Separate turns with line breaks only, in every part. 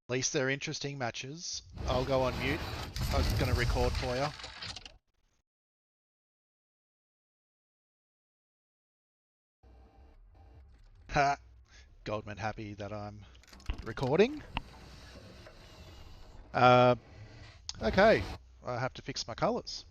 At least they're interesting matches. I'll go on mute. I was going to record for you. Ha! Goldman happy that I'm recording. Okay, I have to fix my colours.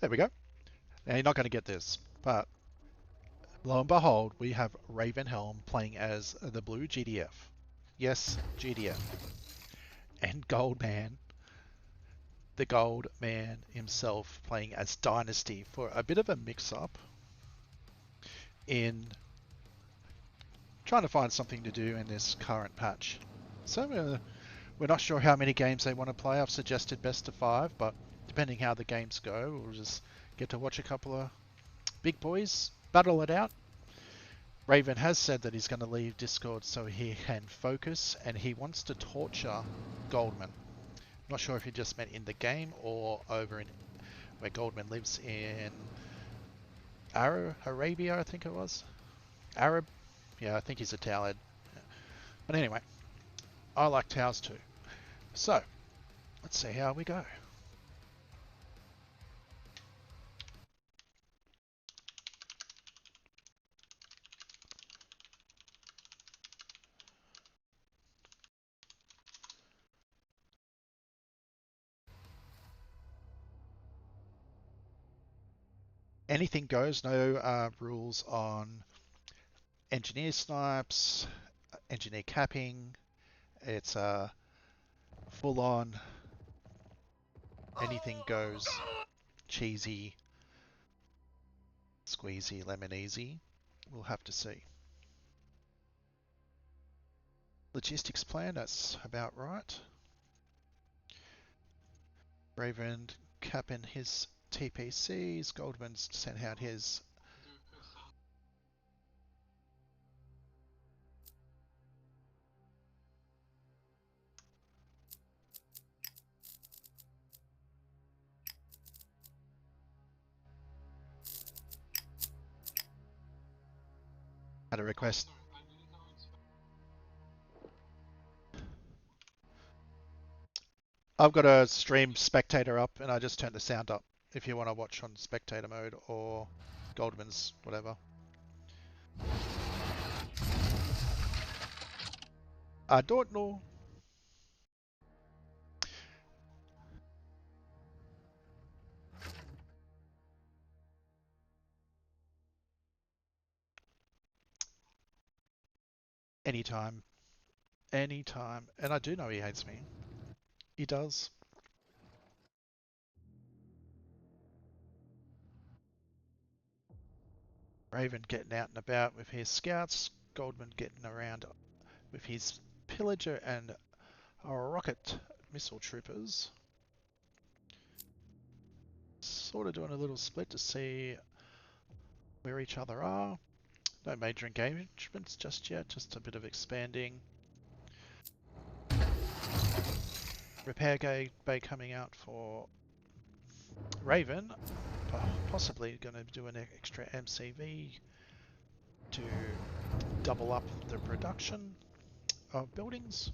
There we go. Now you're not going to get this, but lo and behold, we have Ravenhelm playing as the blue GDF. Yes, GDF. And Goldman, the Gold Man himself, playing as Dynasty for a bit of a mix-up in trying to find something to do in this current patch. So we're not sure how many games they want to play. I've suggested best of 5, but depending how the games go, we'll just get to watch a couple of big boys battle it out. Raven has said that he's going to leave Discord so he can focus, and he wants to torture Goldman. Not sure if he just meant in the game or over in where Goldman lives in Arabia, I think it was. Arab? Yeah, I think he's a Towhead. But anyway, I like towers too. So, let's see how we go. Anything goes, no rules on engineer snipes, engineer capping. It's full on anything goes, cheesy, squeezy, lemon easy. We'll have to see. Logistics plan, that's about right. Raven capping his TPCs, Goldman's sent out his had a request. I've got a stream spectator up and I just turned the sound up if you want to watch on spectator mode or Goldman's whatever. I don't know. Anytime. Anytime. And I do know he hates me. He does. Raven getting out and about with his scouts. Goldman getting around with his pillager and rocket missile troopers. Sort of doing a little split to see where each other are. No major engagements just yet, just a bit of expanding. Repair bay coming out for Raven. Possibly going to do an extra MCV to double up the production of buildings.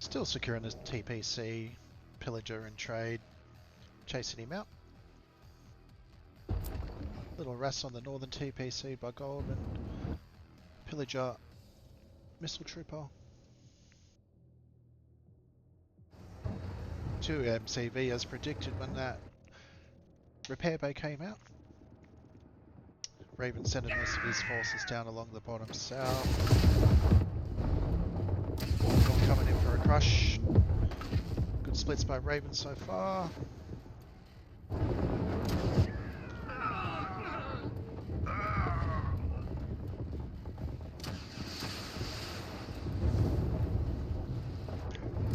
Still securing his TPC, pillager and trade, chasing him out. Little rest on the northern TPC by Goldman. Pillager, missile trooper. to MCV as predicted when that repair bay came out. Raven centered most of his forces down along the bottom south. Coming in for a crush. Good splits by Raven so far.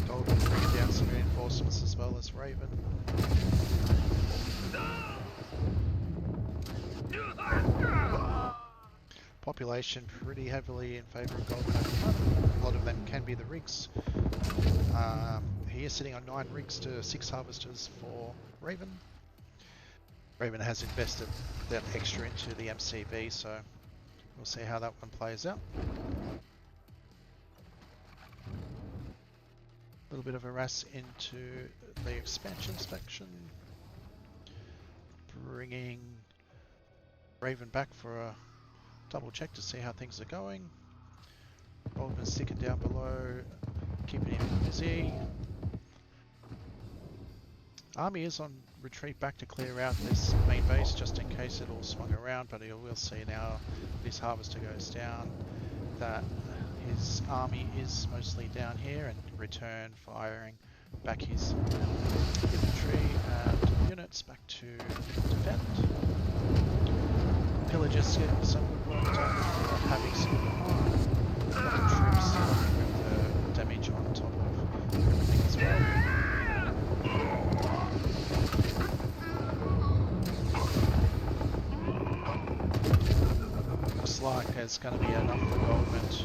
Goldman bringing down some reinforcements as well as Raven. Population pretty heavily in favour of Goldman at the moment. A lot of them can be the rigs. He is sitting on 9 rigs to 6 harvesters for Raven. Raven has invested that extra into the MCV, so we'll see how that one plays out. A little bit of a harass into the expansion section. Bringing Raven back for a double check to see how things are going. Goldman's sticking down below, keeping him busy. Army is on retreat back to clear out this main base just in case it all swung around, but we'll see now this harvester goes down that his army is mostly down here and return firing back his infantry and units back to defend. Pillagers getting some good work done, having some troops with the damage on top of everything as well. Looks like there's going to be enough for Goldman to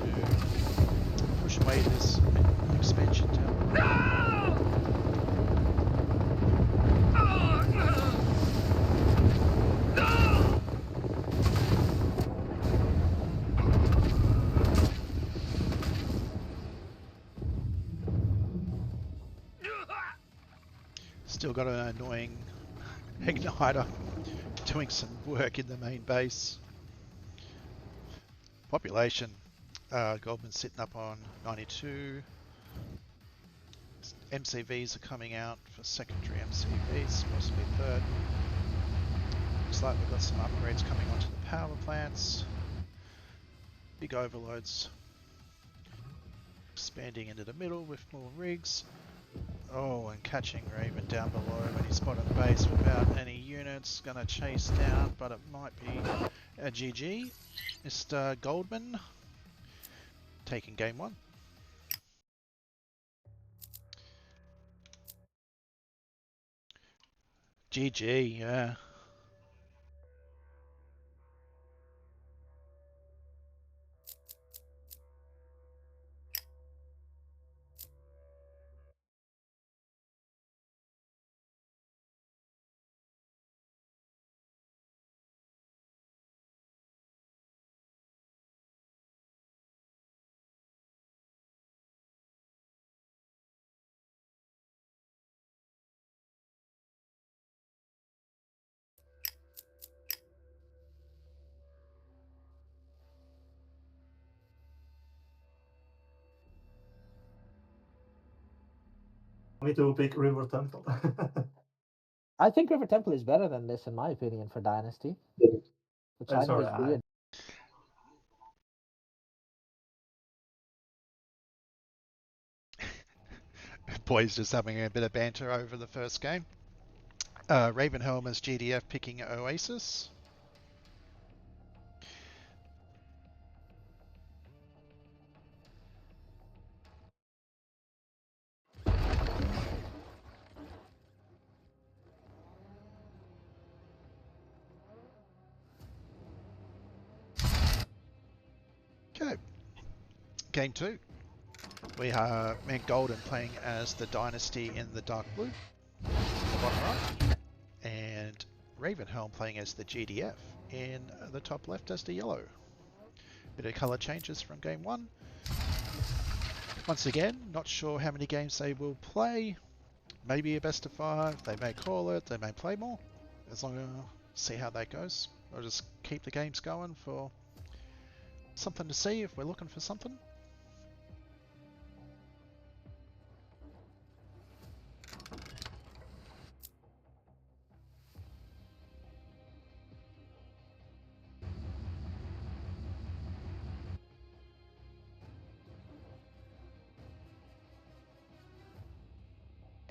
push away this expansion down. Still got an annoying igniter doing some work in the main base. Population, Goldman's sitting up on 92. MCVs are coming out for secondary MCVs, possibly third. Looks like we've got some upgrades coming onto the power plants. Big overloads. Expanding into the middle with more rigs. Oh, and catching Raven down below when he's spotted base without any units. Gonna chase down, but it might be a GG. Mr. Goldman taking game 1. GG, yeah.
Me to pick River Temple.
I think River Temple is better than this, in my opinion, for Dynasty. Which I know is weird.
Boys just having a bit of banter over the first game. Ravenhelm as GDF picking Oasis. Okay, game 2. We have Mint Golden playing as the Dynasty in the dark blue, the bottom right, and Ravenhelm playing as the GDF in the top left as the yellow. Bit of colour changes from game 1. Once again, not sure how many games they will play. Maybe a best of 5. They may call it. They may play more. As long as see how that goes. I'll just keep the games going for something to see if we're looking for something.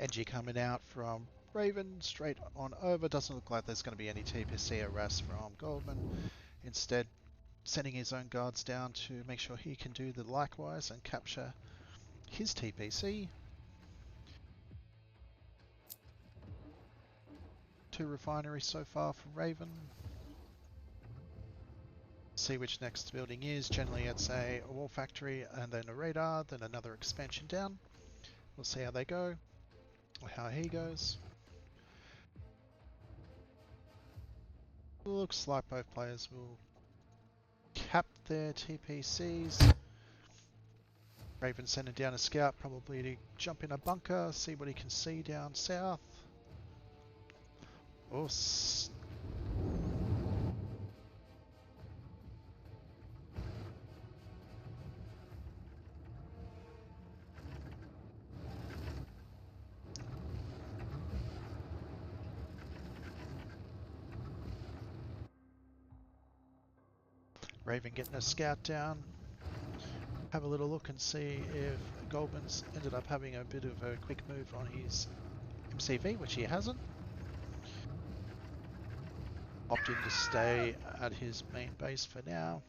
NG coming out from Raven, straight on over. Doesn't look like there's going to be any TPC arrest from Goldman. Instead, sending his own guards down to make sure he can do the likewise and capture his TPC. 2 refineries so far for Raven. See which next building is. Generally it's a wall factory and then a radar, then another expansion down. We'll see how they go, or how he goes. Looks like both players will cap their TPCs. Raven sending down a scout, probably to jump in a bunker, see what he can see down south. Or Raven getting a scout down. Have a little look and see if Goldman's ended up having a bit of a quick move on his MCV, which he hasn't. Opting to stay at his main base for now.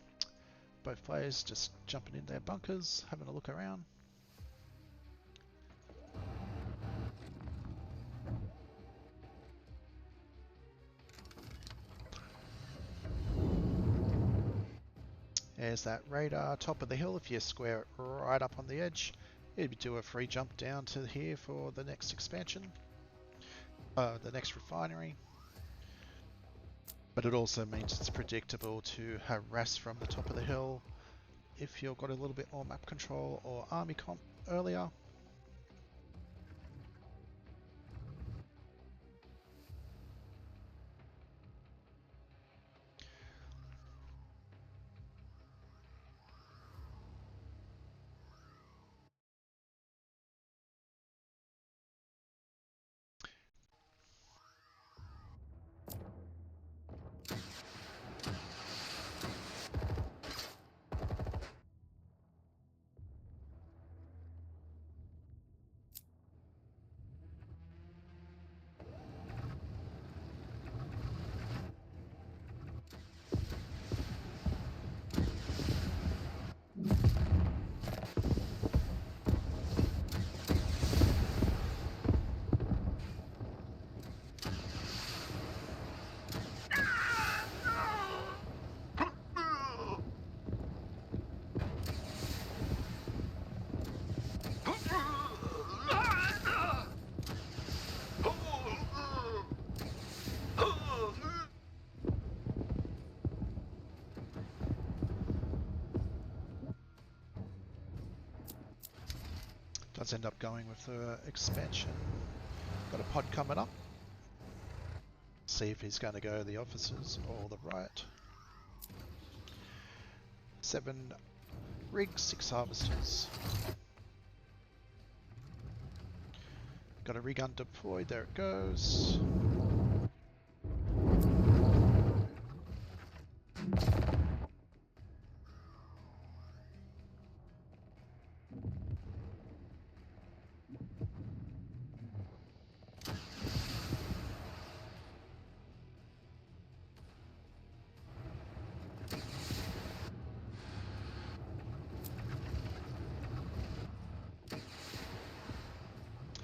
Both players just jumping in their bunkers, having a look around. There's that radar, top of the hill. If you square it right up on the edge, you'd do a free jump down to here for the next expansion, the next refinery. But it also means it's predictable to harass from the top of the hill if you've got a little bit more map control or army comp earlier. Does end up going with the expansion. Got a pod coming up. See if he's going to go the officers or the right. 7 rigs, 6 harvesters. Got a rig undeployed, there it goes.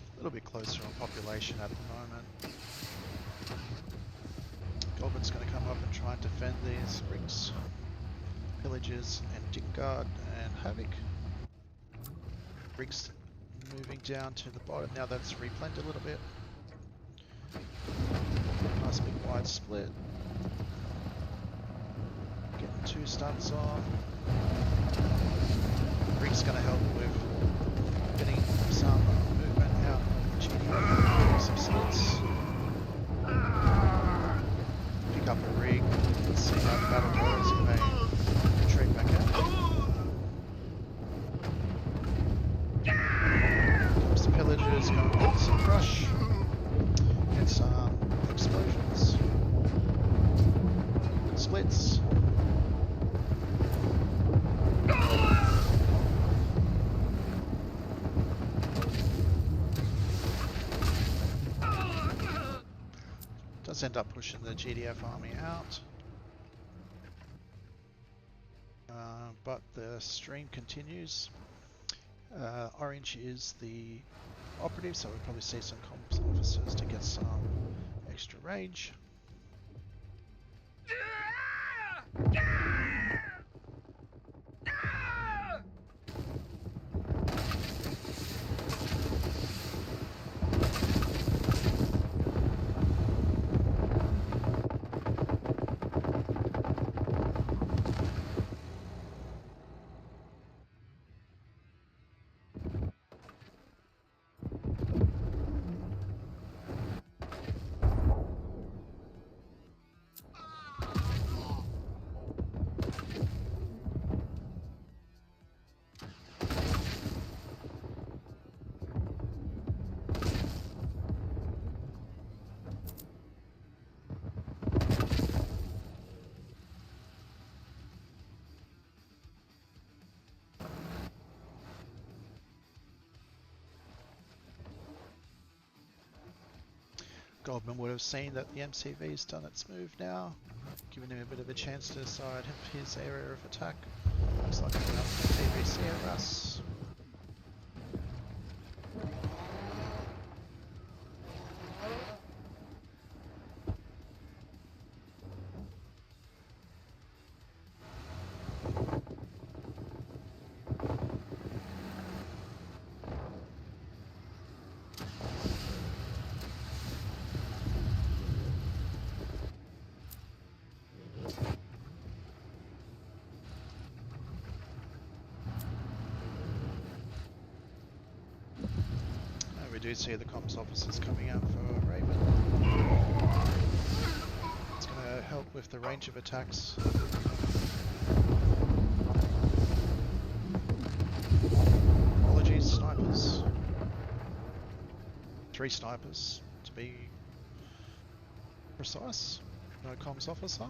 A little bit closer on population at the moment. Goldman's going to come up and try and defend these rigs, pillages, and Dingard and Havoc. Rigs moving down to the bottom now that's replened a little bit. Nice big wide split. Getting 2 stuns on. Rig's going to help with getting some movement out of GD, some splits. Pick up a rig, let's see how the battle goes, it may retreat back out. Comes the pillagers, going to get some crush, get some explosions, splits. does end up pushing the GDF army out. But the stream continues. Orange is the operative, so we'll probably see some comms officers to get some extra range. Goldman would have seen that the MCV's done its move now, giving him a bit of a chance to decide his area of attack. Looks like we're up to TVC at us. We do see the comms officers coming out for Raven. It's going to help with the range of attacks. Apologies, snipers. 3 snipers to be precise. No comms officer.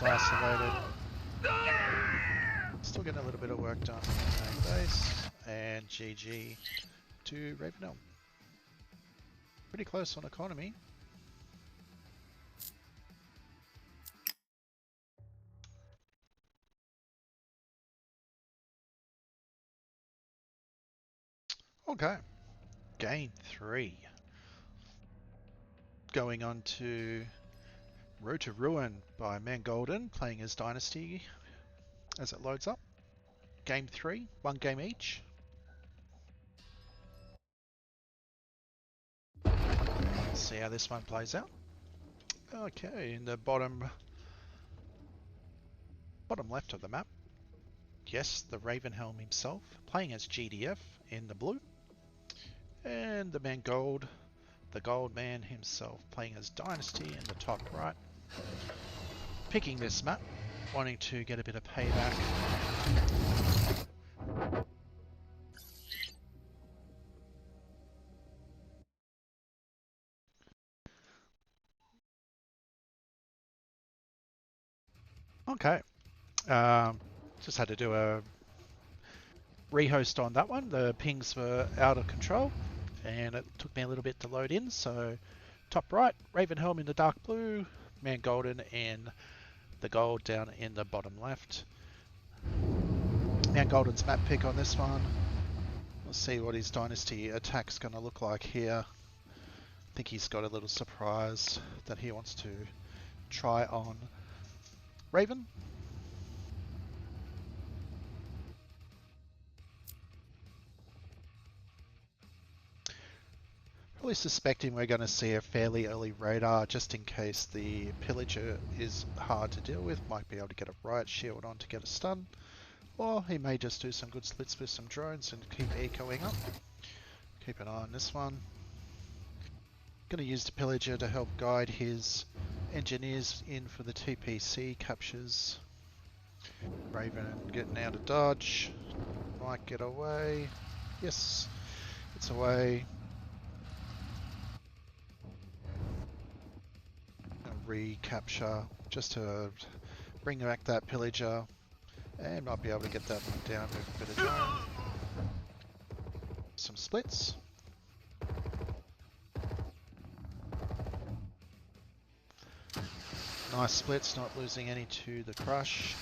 Isolated. Still getting a little bit of work done on the main base, and GG to Ravenhelm. Pretty close on economy. Okay, game 3. Going on to Road to Ruin by Mangolden, playing as Dynasty as it loads up. Game 3, 1 game each. Let's see how this one plays out. Okay, in the bottom left of the map, yes, the Ravenhelm himself, playing as GDF in the blue. And the man Gold, the Goldman himself, playing as Dynasty in the top right. Picking this map, wanting to get a bit of payback. Okay, just had to do a rehost on that one. The pings were out of control and it took me a little bit to load in. So top right, Ravenhelm in the dark blue, man Golden in the gold down in the bottom left. Man Golden's map pick on this one. Let's see what his Dynasty attack's going to look like here. I think he's got a little surprise that he wants to try on Raven. Probably suspecting we're going to see a fairly early radar just in case the pillager is hard to deal with. Might be able to get a riot shield on to get a stun. Or he may just do some good splits with some drones and keep ecoing up. Keep an eye on this one. Going to use the pillager to help guide his engineers in for the TPC captures. Raven getting out of dodge. Might get away. Yes, it's away. Recapture just to bring back that pillager and might be able to get that one down with a bit of drone. Some splits. Nice splits, not losing any to the crush.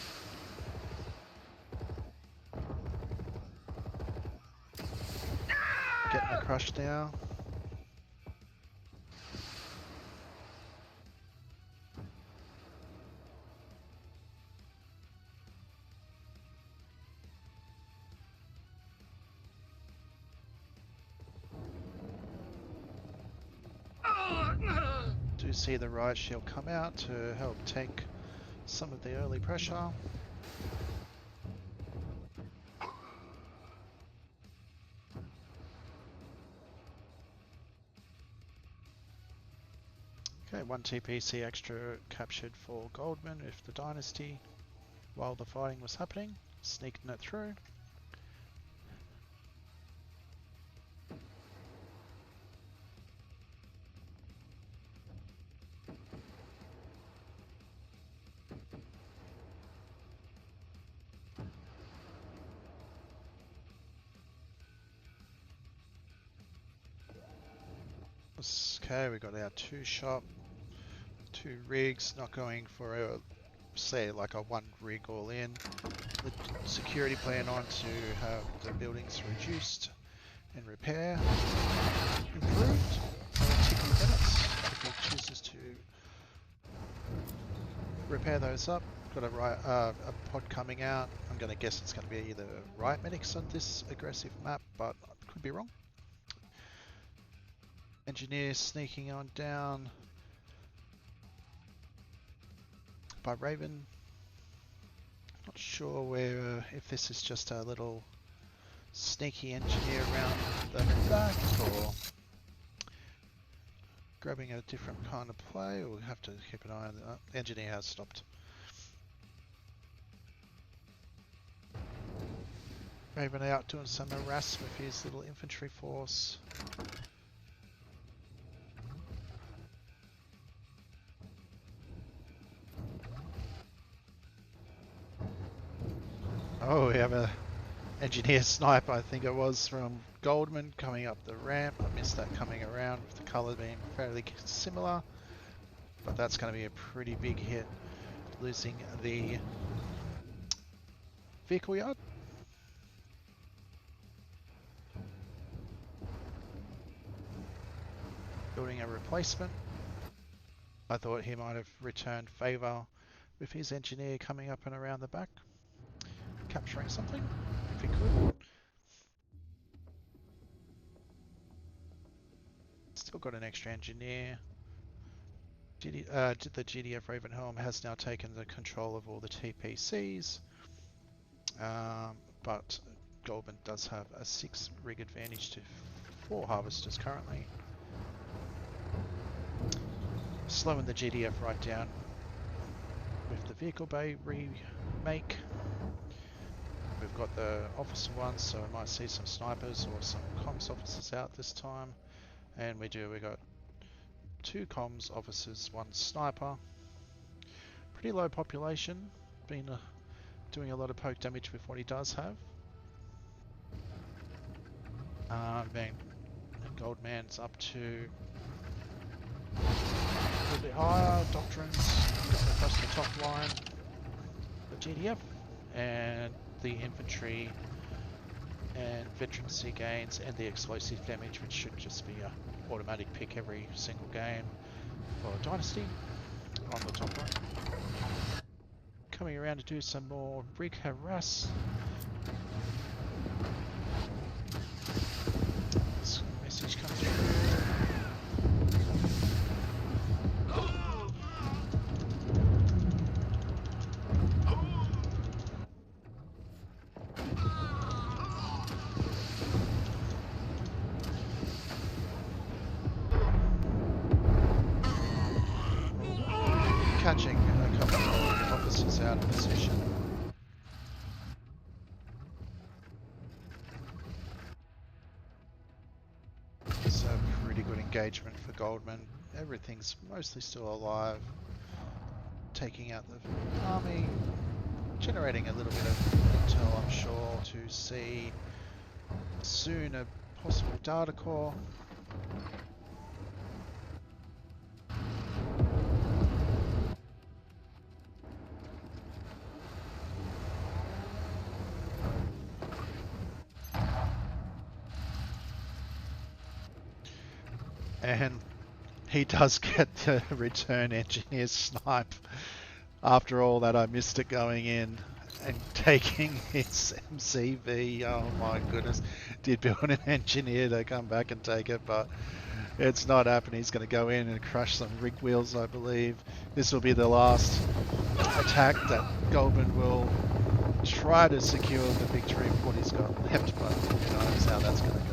Getting a crush now. Do see the riot shield come out to help take some of the early pressure. Okay, one TPC extra captured for Goldman with the Dynasty while the fighting was happening, sneaking it through. Okay, we got our 2-shop, 2 rigs, not going for a, say, like a 1 rig all in. The security plan on to have the buildings reduced and repair improved. Ticking minutes if he chooses to repair those up. Got a pod coming out. I'm going to guess it's going to be either riot medics on this aggressive map, but I could be wrong. Engineer sneaking on down by Raven. Not sure where if this is just a little sneaky engineer around the back or grabbing a different kind of play. We'll have to keep an eye on that. The engineer has stopped. Raven out doing some harass with his little infantry force. Oh, we have a engineer snipe, I think it was, from Goldman coming up the ramp. I missed that coming around with the colour being fairly similar. But that's going to be a pretty big hit, losing the vehicle yard. Building a replacement. I thought he might have returned favour with his engineer coming up and around the back. Capturing something, if he could. Still got an extra engineer. The GDF Ravenhelm has now taken the control of all the TPCs. But Goldman does have a 6 rig advantage to 4 harvesters currently. Slowing the GDF right down with the vehicle bay remake. We've got the officer ones, so we might see some snipers or some comms officers out this time. And we got 2 comms officers, 1 sniper. Pretty low population, been doing a lot of poke damage with what he does have. Then Goldman's up to a little bit higher, doctrines across the top line, the GDF, and the infantry and veterancy gains and the explosive damage, which should just be a automatic pick every single game for Dynasty on the top right. Coming around to do some more rig harass. This message comes through. Catching a couple of officers out of position. It's a pretty good engagement for Goldman. Everything's mostly still alive. Taking out the army, generating a little bit of intel, I'm sure, to see soon a possible data core. And he does get the return engineer snipe. After all that, I missed it going in and taking his MCV. Oh my goodness. Did build an engineer to come back and take it, but it's not happening. He's going to go in and crush some rig wheels, I believe. This will be the last attack that Goldman will try to secure the victory with what he's got left, but who knows how that's going to go.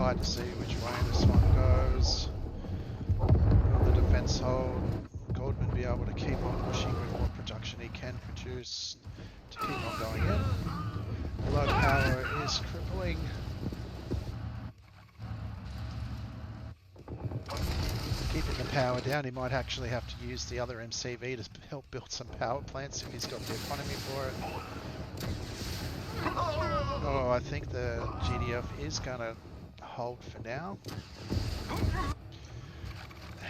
To see which way this one goes. Will the defense hold? Goldman be able to keep on pushing with what production he can produce to keep on going in. The low power is crippling. Keeping the power down, he might actually have to use the other MCV to help build some power plants if he's got the economy for it. Oh, I think the GDF is going to hold for now.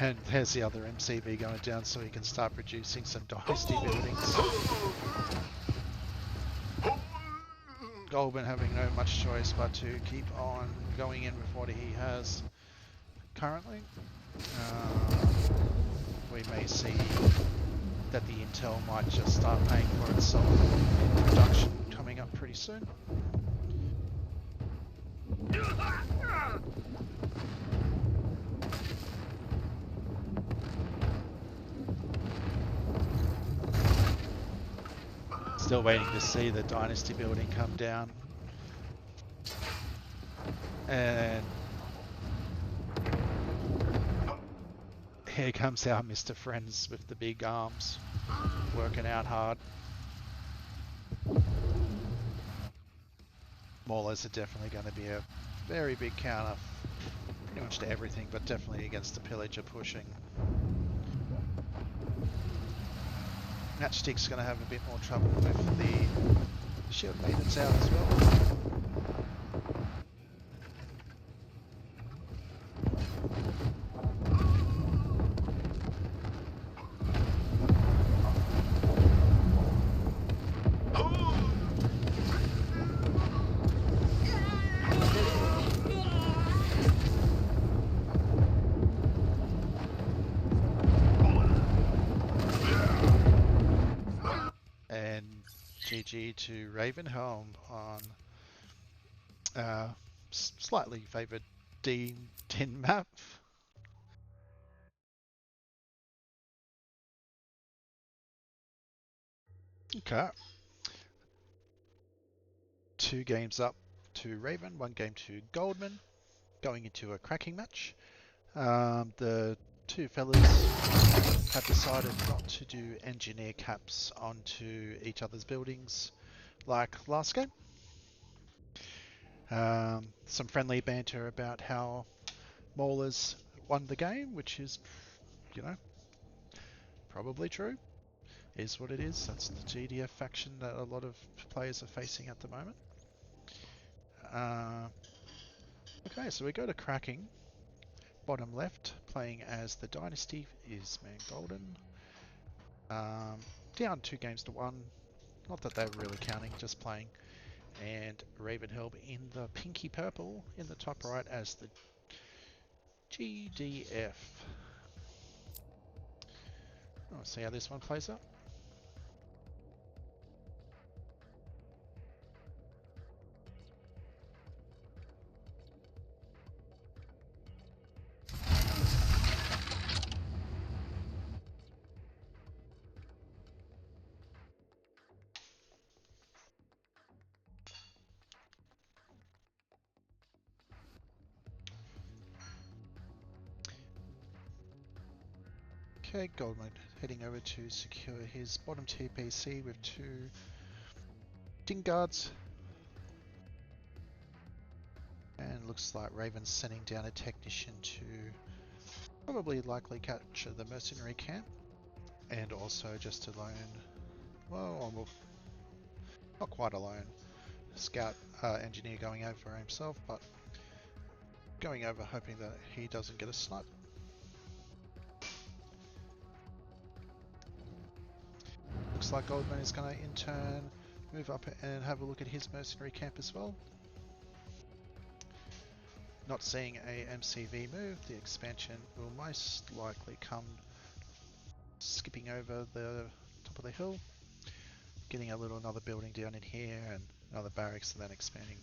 And there's the other MCV going down so he can start producing some dynasty buildings. Goldman having no much choice but to keep on going in with what he has currently. We may see that the intel might just start paying for itself. Production coming up pretty soon. Still waiting to see the dynasty building come down. And here comes our Mr. Friends with the big arms, working out hard. Maulers are definitely going to be a very big counter, pretty much to everything, but definitely against the pillager pushing. Matchstick's going to have a bit more trouble with the shield maintenance out as well. GG to Ravenhelm on slightly favoured tin map. Okay. 2 games up to Raven, 1 game to Goldman, going into a cracking match. The two fellas have decided not to do engineer caps onto each other's buildings like last game. Some friendly banter about how Maulers won the game, which is, you know, probably true. Is what it is. That's the GDF faction that a lot of players are facing at the moment. Okay, so we go to cracking. Bottom left, playing as the Dynasty is Man Golden. Down 2 games to 1. Not that they're really counting, just playing. And Ravenhelm in the pinky purple in the top right as the GDF. I'll see how this one plays out. Okay, Goldman heading over to secure his bottom TPC with 2 Ding Guards. And looks like Raven's sending down a technician to probably likely capture the mercenary camp. And also just alone, well, not quite alone. Scout engineer going over himself, but going over hoping that he doesn't get a snipe. Looks like Goldman is going to in turn move up and have a look at his mercenary camp as well. Not seeing a MCV move, the expansion will most likely come skipping over the top of the hill, getting another building down in here and another barracks, and then expanding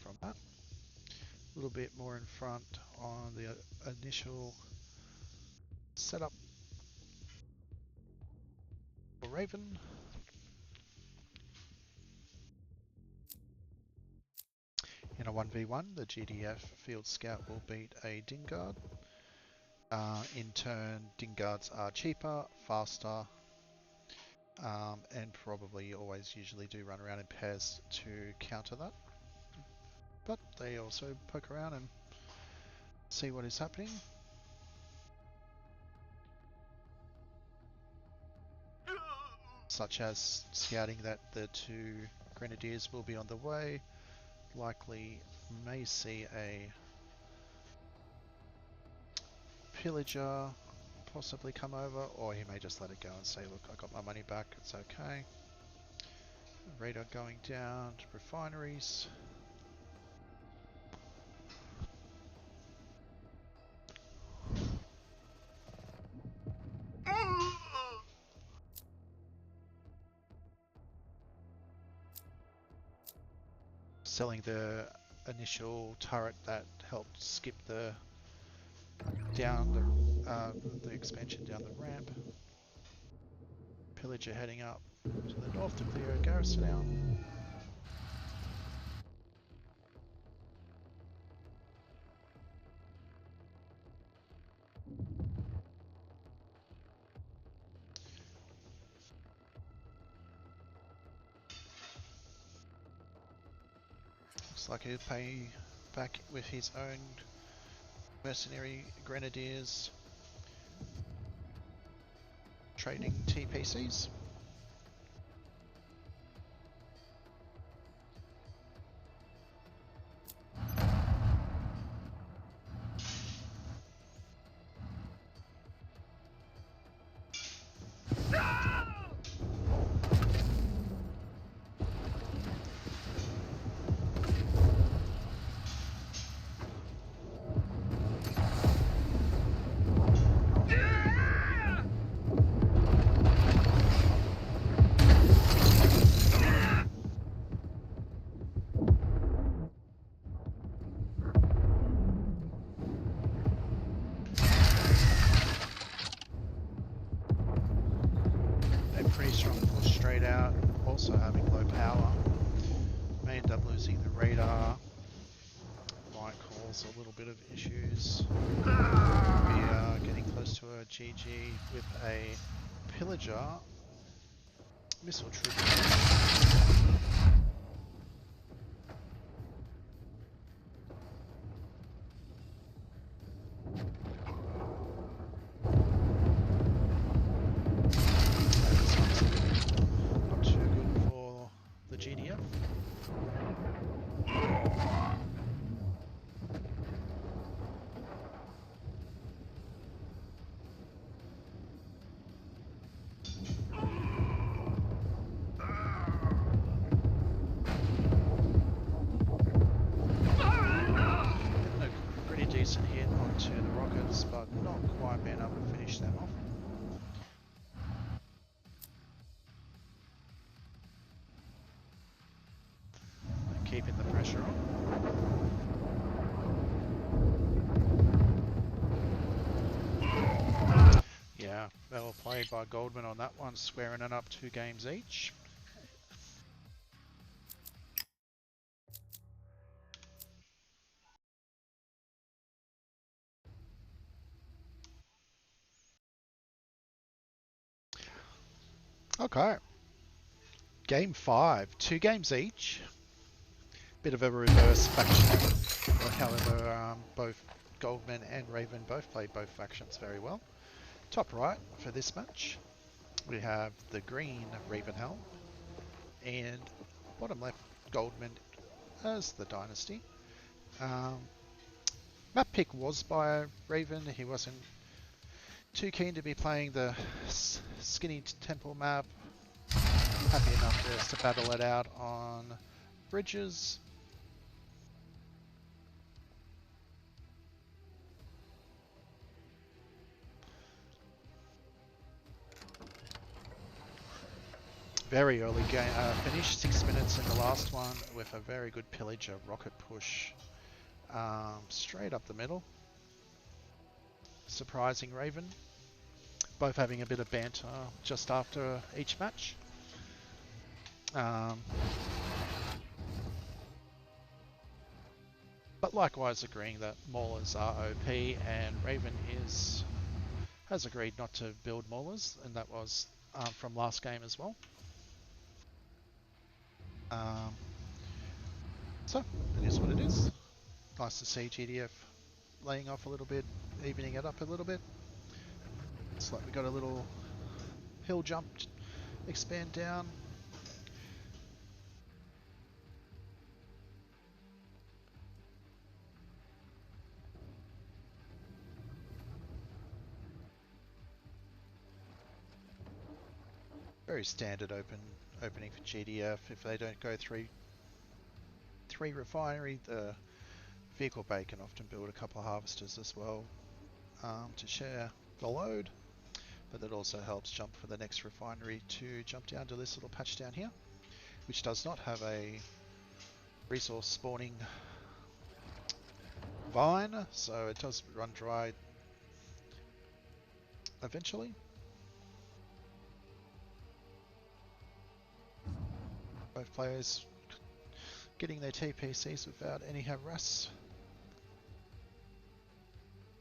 from that. A little bit more in front on the initial setup for Raven. In a 1v1, the GDF Field Scout will beat a Dingard. In turn, Dingards are cheaper, faster, and probably always usually do run around in pairs to counter that. But they also poke around and see what is happening. Such as scouting that the 2 Grenadiers will be on the way. Likely may see a Pillager possibly come over, or he may just let it go and say, look, I got my money back, it's okay. Radar going down to refineries. Selling the initial turret that helped skip the expansion down the ramp. Pillager heading up to the north to clear a garrison out. Looks like he'll pay back with his own mercenary grenadiers trading TPCs. also having low power. May end up losing the radar. Might cause a little bit of issues. We are getting close to a GG with a pillager missile trooper. Not too good for the GDF. Pretty decent hit onto the rockets, but not quite being able to finish them off. And keeping the pressure on. Yeah, well played by Goldman on that one, squaring it up 2 games each. Okay. Game 5, 2 games each. Bit of a reverse faction. However, both Goldman and Raven both played both factions very well. Top right for this match, we have the green Ravenhelm, and bottom left Goldman as the Dynasty. Map pick was by Raven. He wasn't too keen to be playing the skinny temple map. Happy enough just to battle it out on bridges. Very early game finish, 6 minutes in the last one with a very good pillager rocket push straight up the middle. Surprising Raven. Both having a bit of banter just after each match. But likewise agreeing that maulers are OP, and Raven has agreed not to build maulers, and that was from last game as well. So it is what it is. Nice to see GDF laying off a little bit, evening it up a little bit. It's like we got a little hill jump, expand down. Very standard opening for GDF. If they don't go three refinery, the vehicle bay can often build a couple of harvesters as well to share the load. But that also helps jump for the next refinery to jump down to this little patch down here, which does not have a resource spawning vine, so it does run dry eventually. Both players getting their TPCs without any harass.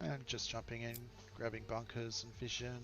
And just jumping in, grabbing bunkers and vision.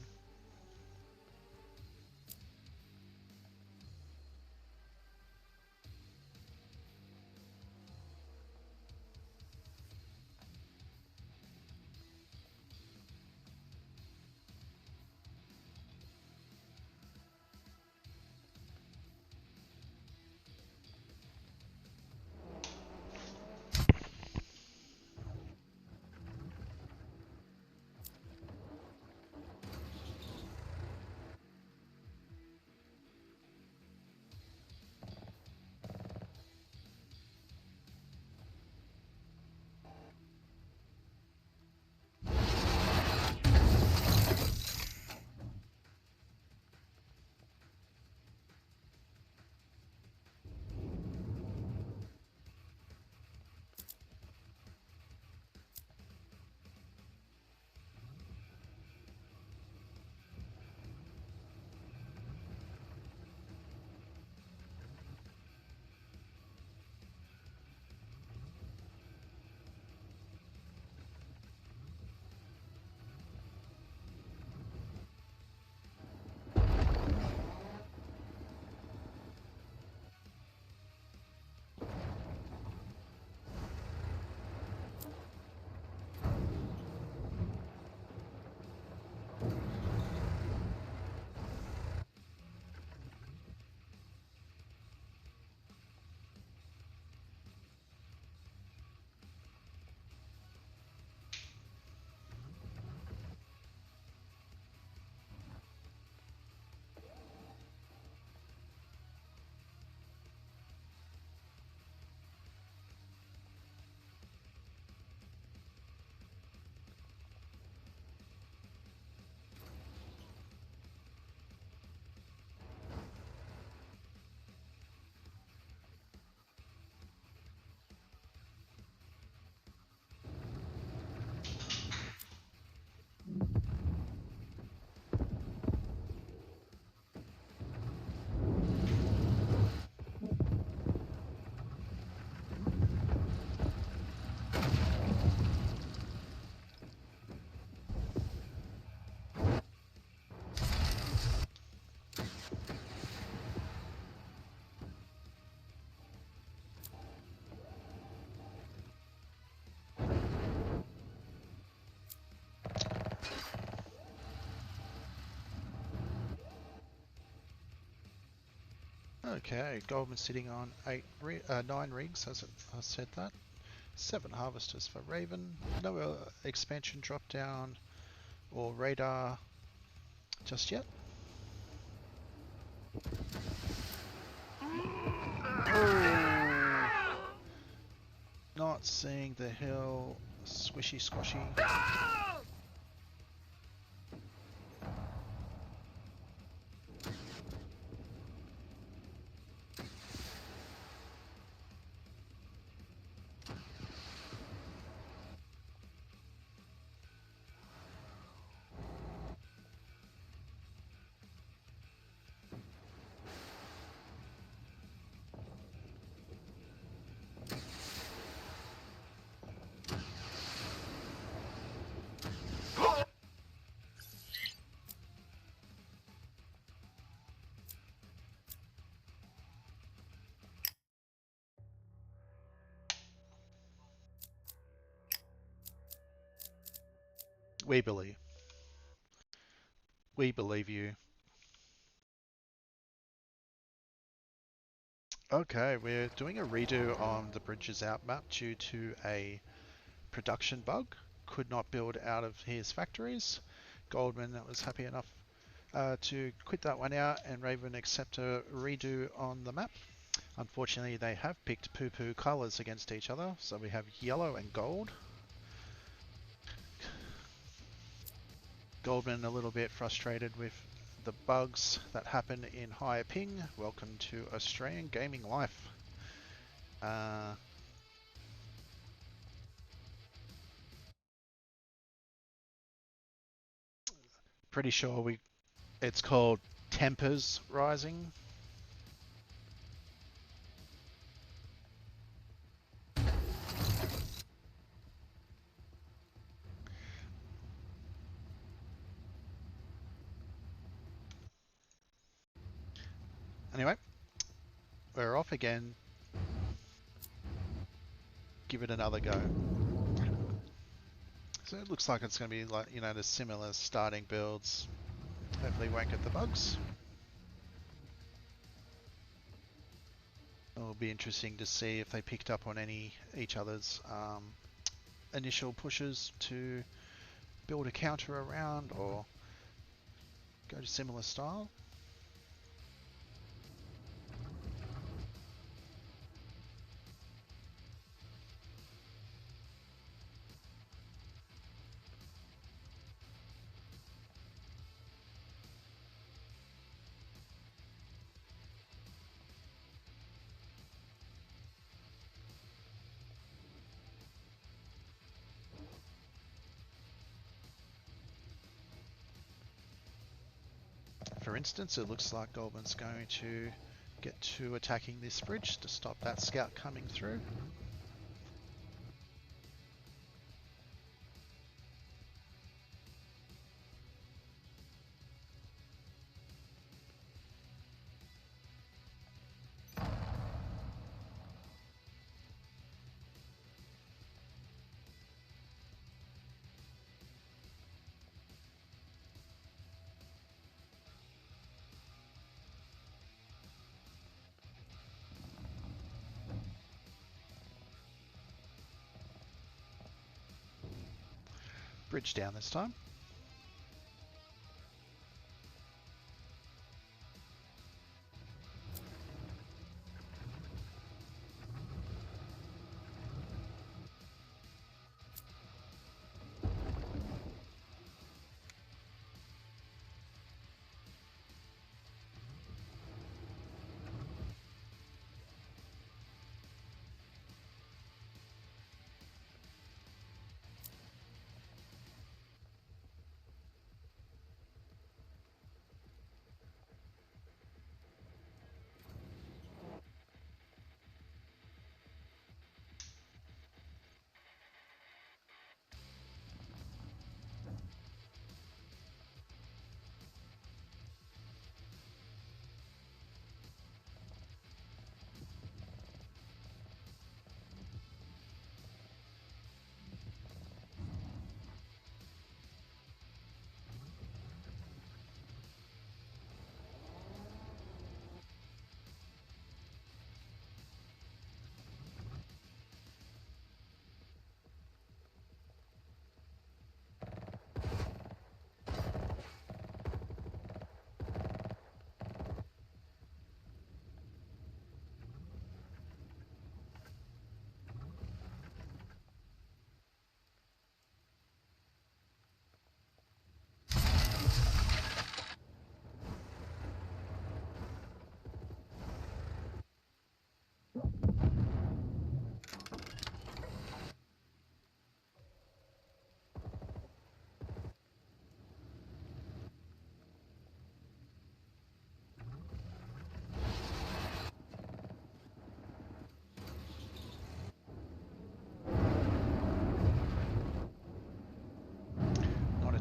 Okay, Goldman sitting on 9 rigs, as I said that. 7 harvesters for Raven. No expansion drop down or radar just yet. Oh, not seeing the hill. Squishy squashy. We believe. We believe you. Okay, we're doing a redo on the Bridges Out map due to a production bug. Could not build out of his factories. Goldman was happy enough to quit that one out, and Raven accept a redo on the map. Unfortunately, they have picked poo-poo colours against each other, so we have yellow and gold. Goldman a little bit frustrated with the bugs that happen in higher ping. Welcome to Australian gaming life. Pretty sure it's called Tempest Rising. Anyway, we're off again. Give it another go. So it looks like it's going to be like, the similar starting builds. Hopefully won't get the bugs. It'll be interesting to see if they picked up on each other's initial pushes to build a counter around or go to similar style. For instance, it looks like Goldman's going to get to attacking this bridge to stop that scout coming through. Bridge down this time.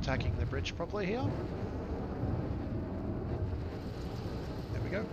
attacking the bridge properly here. There we go.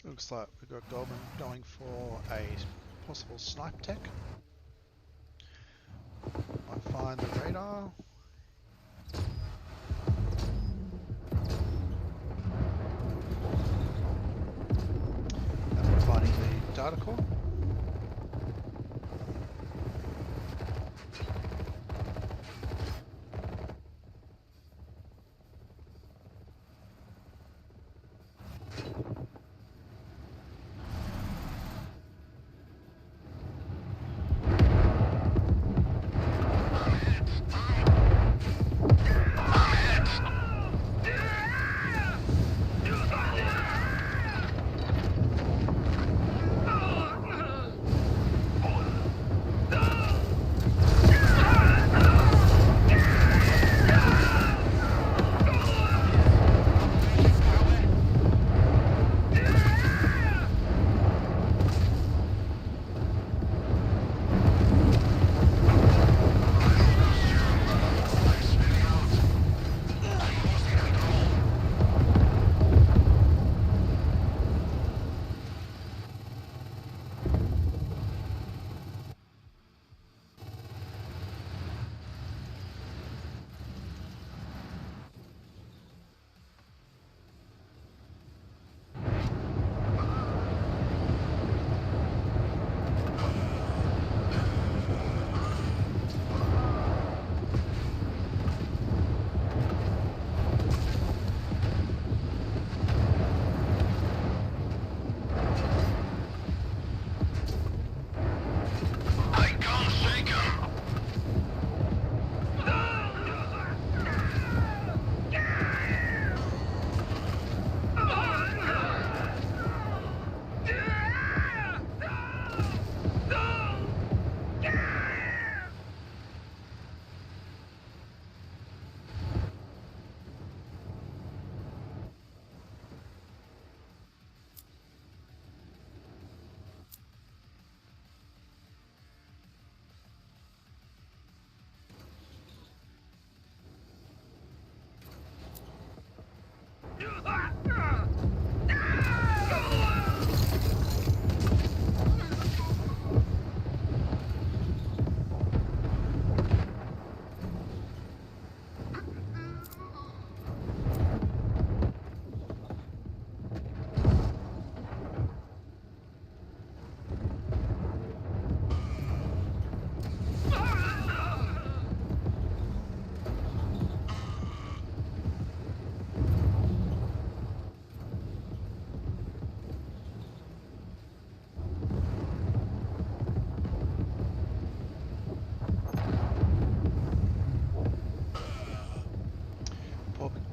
Looks like we've got Goldman going for a possible snipe tech. Might find the radar. And we're finding the data core.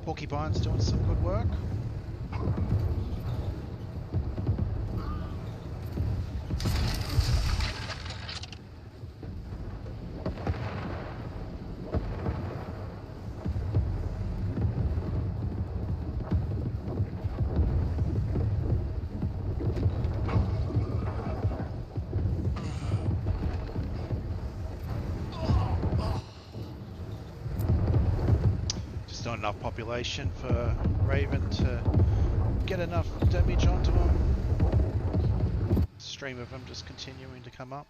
Porcupine's doing some good work. Not enough population for Raven to get enough damage onto him. Stream of them just continuing to come up.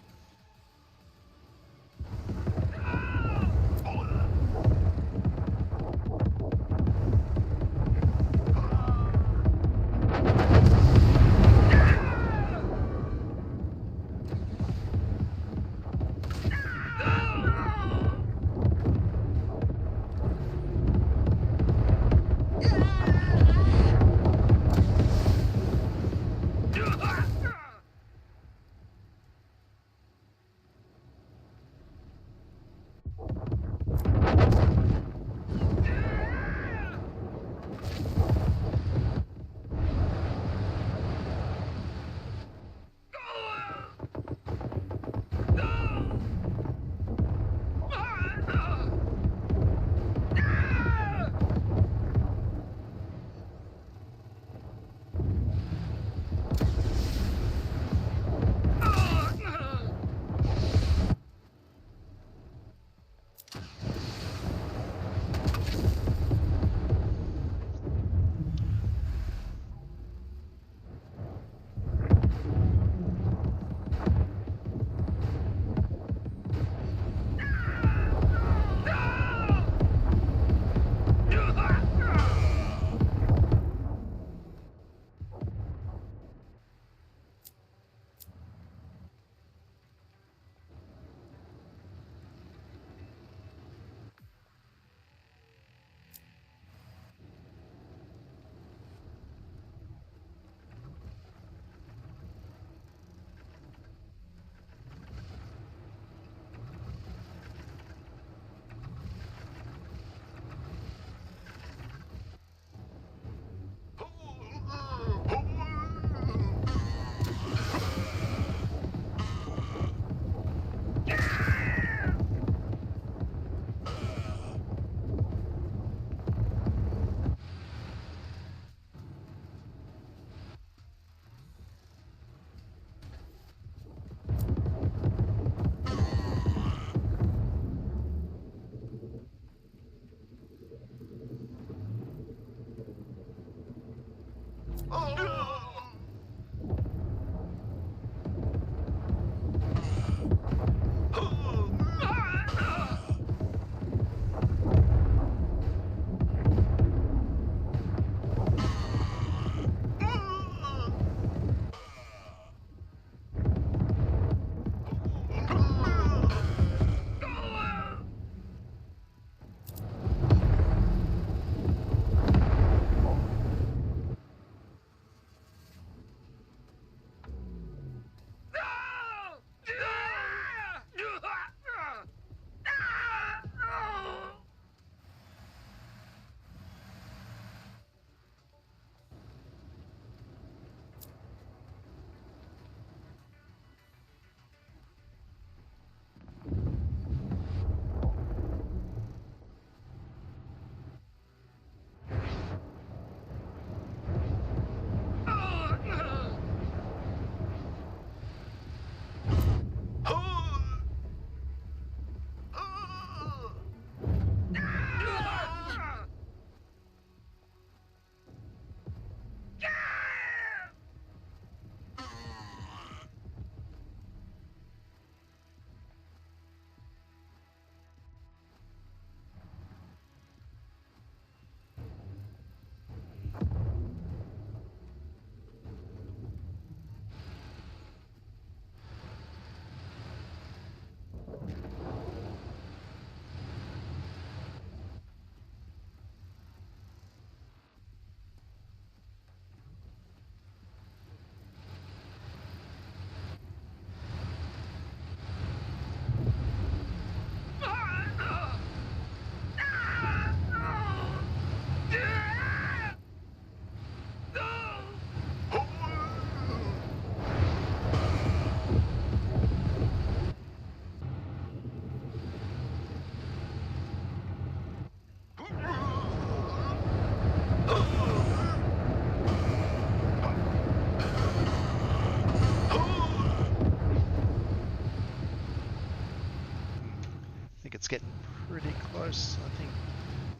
It's getting pretty close. I think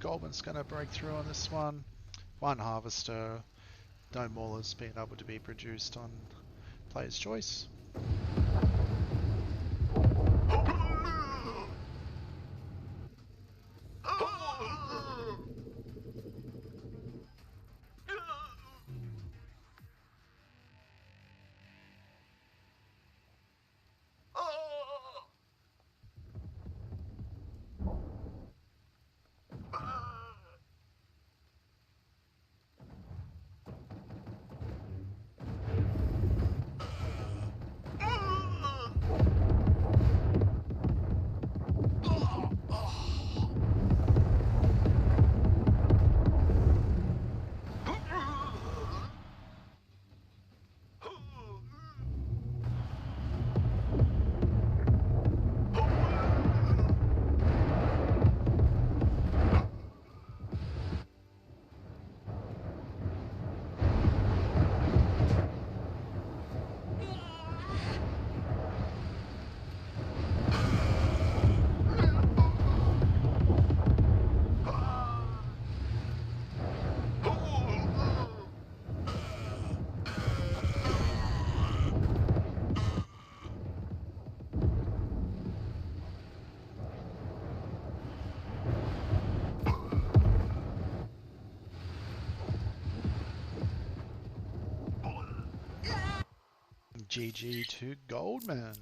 Goldman's going to break through on this one. One harvester, no maulers being able to be produced on player's choice. GG to Goldman.